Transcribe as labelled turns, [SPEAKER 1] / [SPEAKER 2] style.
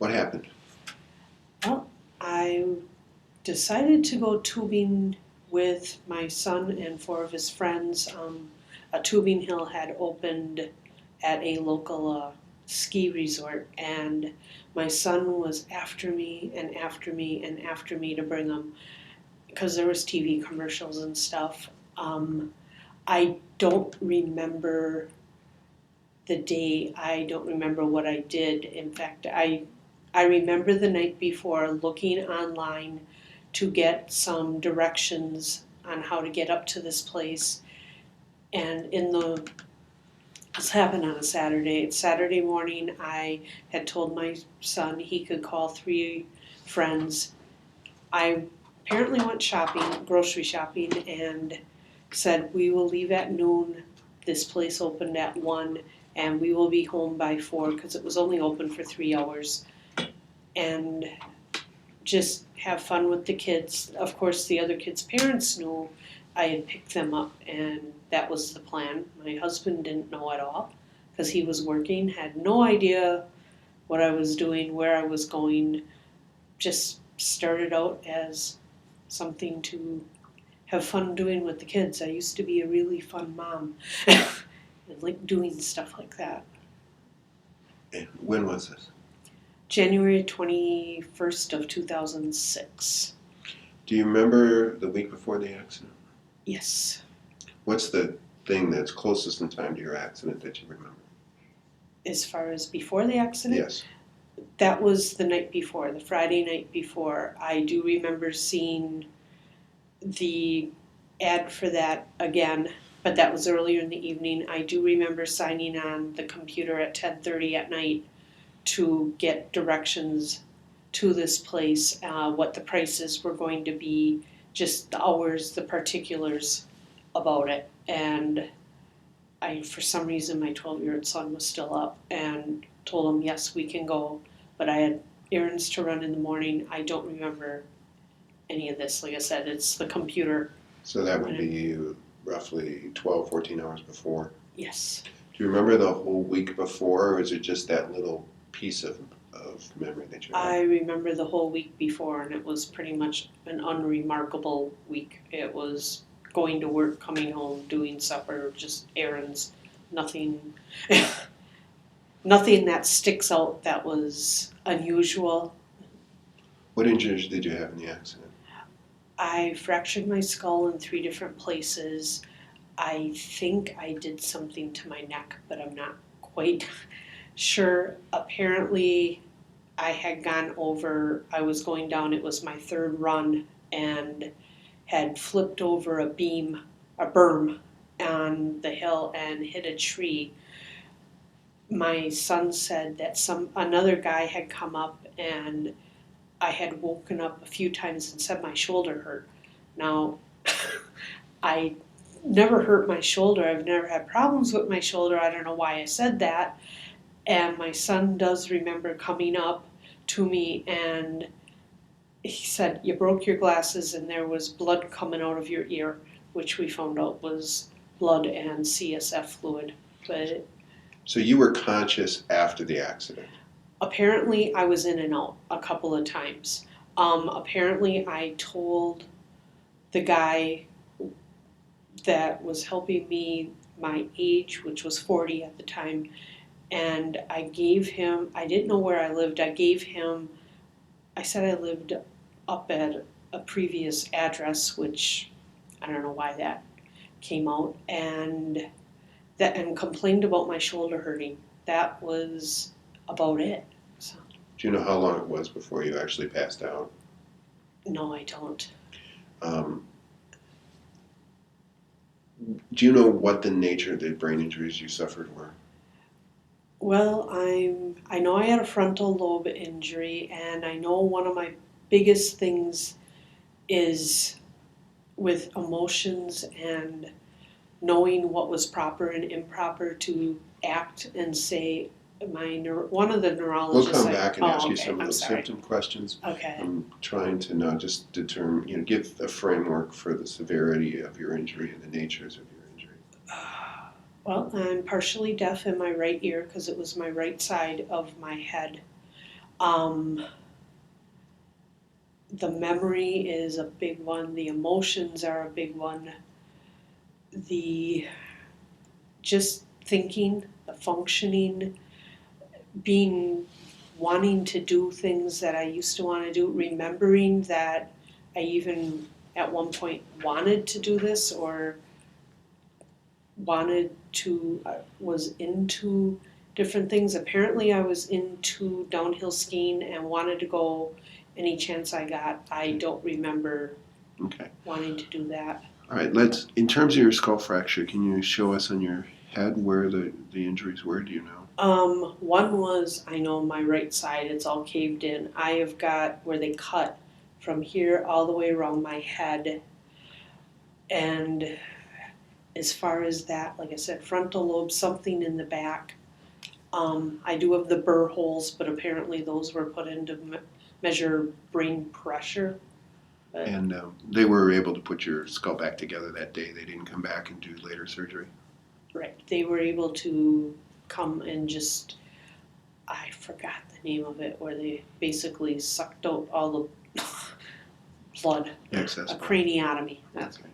[SPEAKER 1] What happened?
[SPEAKER 2] Well, I decided to go tubing with my son and four of his friends. A tubing hill had opened at a local ski resort, and my son was after me and after me and after me to bring him because there was TV commercials and stuff. I don't remember the day. I don't remember what I did. In fact, I remember the night before looking online to get some directions on how to get up to this place. And this happened on a Saturday. It's Saturday morning. I had told my son he could call 3 friends. I apparently went shopping, grocery shopping, and said we will leave at noon. This place opened at 1, and we will be home by 4 because it was only open for 3 hours. And just have fun with the kids. Of course, the other kids' parents knew I had picked them up, and that was the plan. My husband didn't know at all because he was working, had no idea what I was doing, where I was going. Just started out as something to have fun doing with the kids. I used to be a really fun mom and like doing stuff like that.
[SPEAKER 1] And when was this?
[SPEAKER 2] January 21st of 2006.
[SPEAKER 1] Do you remember the week before the accident?
[SPEAKER 2] Yes.
[SPEAKER 1] What's the thing that's closest in time to your accident that you remember?
[SPEAKER 2] As far as before the accident?
[SPEAKER 1] Yes.
[SPEAKER 2] That was the night before, the Friday night before. I do remember seeing the ad for that again, but that was earlier in the evening. I do remember signing on the computer at 10:30 at night to get directions to this place, what the prices were going to be, just the hours, the particulars about it. And for some reason, my 12-year-old son was still up and told him, yes, we can go. But I had errands to run in the morning. I don't remember any of this. Like I said, it's the computer.
[SPEAKER 1] So that would be roughly 12, 14 hours before?
[SPEAKER 2] Yes.
[SPEAKER 1] Do you remember the whole week before, or is it just that little piece of memory that you have?
[SPEAKER 2] I remember the whole week before, and it was pretty much an unremarkable week. It was going to work, coming home, doing supper, just errands, nothing nothing that sticks out that was unusual.
[SPEAKER 1] What injuries did you have in the accident?
[SPEAKER 2] I fractured my skull in 3 different places. I think I did something to my neck, but I'm not quite sure. Apparently, I had gone over, I was going down, it was my 3rd run, and had flipped over a berm on the hill and hit a tree. My son said that another guy had come up, and I had woken up a few times and said my shoulder hurt. Now, I never hurt my shoulder. I've never had problems with my shoulder. I don't know why I said that. And my son does remember coming up to me, and he said, you broke your glasses and there was blood coming out of your ear, which we found out was blood and CSF fluid. But
[SPEAKER 1] so you were conscious after the accident?
[SPEAKER 2] Apparently I was in and out a couple of times. Apparently I told the guy that was helping me my age, which was 40 at the time, and I gave him, I didn't know where I lived, I said I lived up at a previous address, which I don't know why that came out, and complained about my shoulder hurting. That was about it. So.
[SPEAKER 1] Do you know how long it was before you actually passed out?
[SPEAKER 2] No, I don't.
[SPEAKER 1] Do you know what the nature of the brain injuries you suffered were?
[SPEAKER 2] Well, I know I had a frontal lobe injury, and I know one of my biggest things is with emotions and knowing what was proper and improper to act and say. One of the neurologists.
[SPEAKER 1] We'll come back and ask you
[SPEAKER 2] okay,
[SPEAKER 1] some of those symptom questions.
[SPEAKER 2] Okay.
[SPEAKER 1] I'm trying to now just determine, give a framework for the severity of your injury and the natures of your injury.
[SPEAKER 2] Well, I'm partially deaf in my right ear because it was my right side of my head. The memory is a big one, the emotions are a big one, the just thinking, the functioning, wanting to do things that I used to want to do, remembering that I even at one point wanted to do this or was into different things. Apparently I was into downhill skiing and wanted to go any chance I got. I don't remember
[SPEAKER 1] Okay.
[SPEAKER 2] wanting to do that.
[SPEAKER 1] All right. In terms of your skull fracture, can you show us on your head where the injuries were? Do you know?
[SPEAKER 2] One was, I know my right side, it's all caved in. I have got where they cut from here all the way around my head. And as far as that, like I said, frontal lobe, something in the back. I do have the burr holes, but apparently those were put in to measure brain pressure. But
[SPEAKER 1] And they were able to put your skull back together that day. They didn't come back and do later surgery.
[SPEAKER 2] right, they were able to come and just, I forgot the name of it, where they basically sucked out all the blood.
[SPEAKER 1] Excess.
[SPEAKER 2] A craniotomy. That's
[SPEAKER 1] Okay.